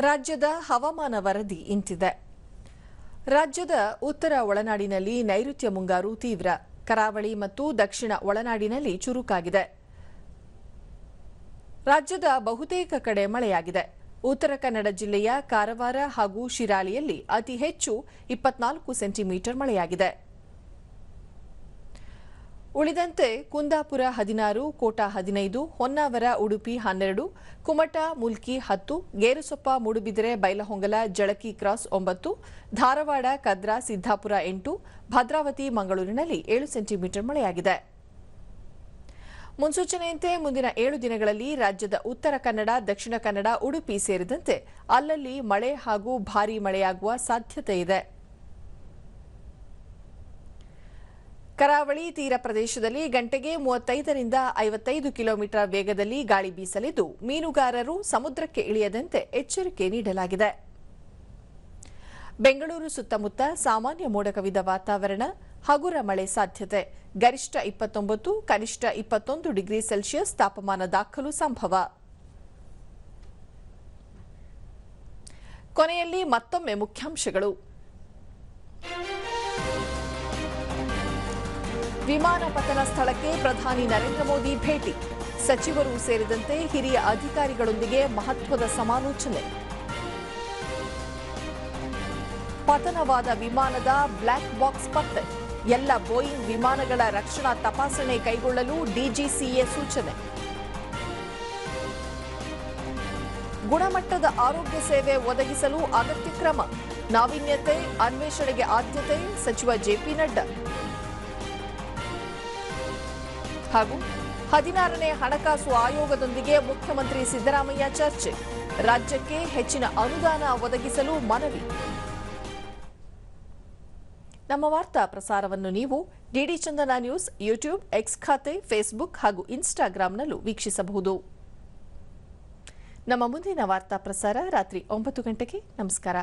ರಾಜ್ಯದ ಹವಾಮಾನ ವರದಿ ಇಂತಿದೆ. ರಾಜ್ಯದ ಉತ್ತರ ಒಳನಾಡಿನಲ್ಲಿ ನೈಋತ್ಯ ಮುಂಗಾರು ತೀವ್ರ, ಕರಾವಳಿ ಮತ್ತು ದಕ್ಷಿಣ ಒಳನಾಡಿನಲ್ಲಿ ಚುರುಕಾಗಿದೆ. ರಾಜ್ಯದ ಬಹುತೇಕ ಕಡೆ ಮಳೆಯಾಗಿದೆ. ಉತ್ತರ ಕನ್ನಡ ಜಿಲ್ಲೆಯ ಕಾರವಾರ ಹಾಗೂ ಶಿರಾಳಿಯಲ್ಲಿ ಅತಿ ಹೆಚ್ಚು 24 ಸೆಂಟಿಮೀಟರ್ ಮಳೆಯಾಗಿದೆ. ಉಳಿದಂತೆ ಕುಂದಾಪುರ 16, ಕೋಟಾ 15, ಹೊನ್ನಾವರ, ಉಡುಪಿ 12, ಕುಮಟಾ, ಮುಲ್ಕಿ 10, ಗೇರುಸೊಪ್ಪ, ಮೂಡುಬಿದಿರೆ, ಬೈಲಹೊಂಗಲ, ಜಳಕಿ ಕ್ರಾಸ್ 9, ಧಾರವಾಡ, ಕದ್ರಾ, ಸಿದ್ದಾಪುರ 8, ಭದ್ರಾವತಿ, ಮಂಗಳೂರಿನಲ್ಲಿ 7 ಸೆಂಟಿಮೀಟರ್ ಮಳೆಯಾಗಿದೆ. ಮುನ್ಸೂಚನೆಯಂತೆ ಮುಂದಿನ 7 ದಿನಗಳಲ್ಲಿ ರಾಜ್ಯದ ಉತ್ತರ ಕನ್ನಡ, ದಕ್ಷಿಣ ಕನ್ನಡ, ಉಡುಪಿ ಸೇರಿದಂತೆ ಅಲ್ಲಲ್ಲಿ ಮಳೆ ಹಾಗೂ ಭಾರೀ ಮಳೆಯಾಗುವ ಸಾಧ್ಯತೆ ಇದೆ. ಕರಾವಳಿ ತೀರ ಪ್ರದೇಶದಲ್ಲಿ ಗಂಟೆಗೆ 35 ರಿಂದ 55 ಕಿಲೋಮೀಟರ್ ವೇಗದಲ್ಲಿ ಗಾಳಿ ಬೀಸಲಿದ್ದು ಮೀನುಗಾರರು ಸಮುದ್ರಕ್ಕೆ ಇಳಿಯದಂತೆ ಎಚ್ಚರಿಕೆ ನೀಡಲಾಗಿದೆ. ಬೆಂಗಳೂರು ಸುತ್ತಮುತ್ತ ಸಾಮಾನ್ಯ ಮೋಡ ಕವಿದ ವಾತಾವರಣ, ಹಗುರ ಮಳೆ ಸಾಧ್ಯತೆ. ಗರಿಷ್ಠ 29, ಕನಿಷ್ಠ 21 ಡಿಗ್ರಿ ಸೆಲ್ಸಿಯಸ್ ತಾಪಮಾನ ದಾಖಲು ಸಂಭವ. ಕೊನೆಯಲ್ಲಿ ಮತ್ತೊಮ್ಮೆ ಮುಖ್ಯಾಂಶಗಳು. ವಿಮಾನ ಪತನ ಸ್ಥಳಕ್ಕೆ ಪ್ರಧಾನಿ ನರೇಂದ್ರ ಮೋದಿ ಭೇಟಿ, ಸಚಿವರು ಸೇರಿದಂತೆ ಹಿರಿಯ ಅಧಿಕಾರಿಗಳೊಂದಿಗೆ ಮಹತ್ವದ ಸಮಾಲೋಚನೆ. ಪತನವಾದ ವಿಮಾನದ ಬ್ಲಾಕ್ ಬಾಕ್ಸ್ ಪತ್ತೆ, ಎಲ್ಲ ಬೋಯಿಂಗ್ ವಿಮಾನಗಳ ರಕ್ಷಣಾ ತಪಾಸಣೆ ಕೈಗೊಳ್ಳಲು ಡಿಜಿಸಿಎ ಸೂಚನೆ. ಗುಣಮಟ್ಟದ ಆರೋಗ್ಯ ಸೇವೆ ಒದಗಿಸಲು ಅಗತ್ಯ ಕ್ರಮ, ನಾವೀನ್ಯತೆ ಅನ್ವೇಷಣೆಗೆ ಆದ್ಯತೆ, ಸಚಿವ ಜೆಪಿ ನಡ್ಡಾ. ಹಾಗೂ 16ನೇ ಹಣಕಾಸು ಆಯೋಗದೊಂದಿಗೆ ಮುಖ್ಯಮಂತ್ರಿ ಸಿದ್ದರಾಮಯ್ಯ ಚರ್ಚೆ, ರಾಜ್ಯಕ್ಕೆ ಹೆಚ್ಚಿನ ಅನುದಾನ ಒದಗಿಸಲು ಮನವಿ. ನಮ್ಮ ವಾರ್ತಾ ಪ್ರಸಾರವನ್ನು ನೀವು ಡಿಡಿ ಚಂದನ ನ್ಯೂಸ್ ಯೂಟ್ಯೂಬ್, ಎಕ್ಸ್ ಖಾತೆ, ಫೇಸ್ಬುಕ್ ಹಾಗೂ ಇನ್ಸ್ಟಾಗ್ರಾಂನಲ್ಲೂ ವೀಕ್ಷಿಸಬಹುದು. ನಮ್ಮ ಮುಂದಿನ ವಾರ್ತಾ ಪ್ರಸಾರ ರಾತ್ರಿ 9 ಗಂಟೆಗೆ. ನಮಸ್ಕಾರ.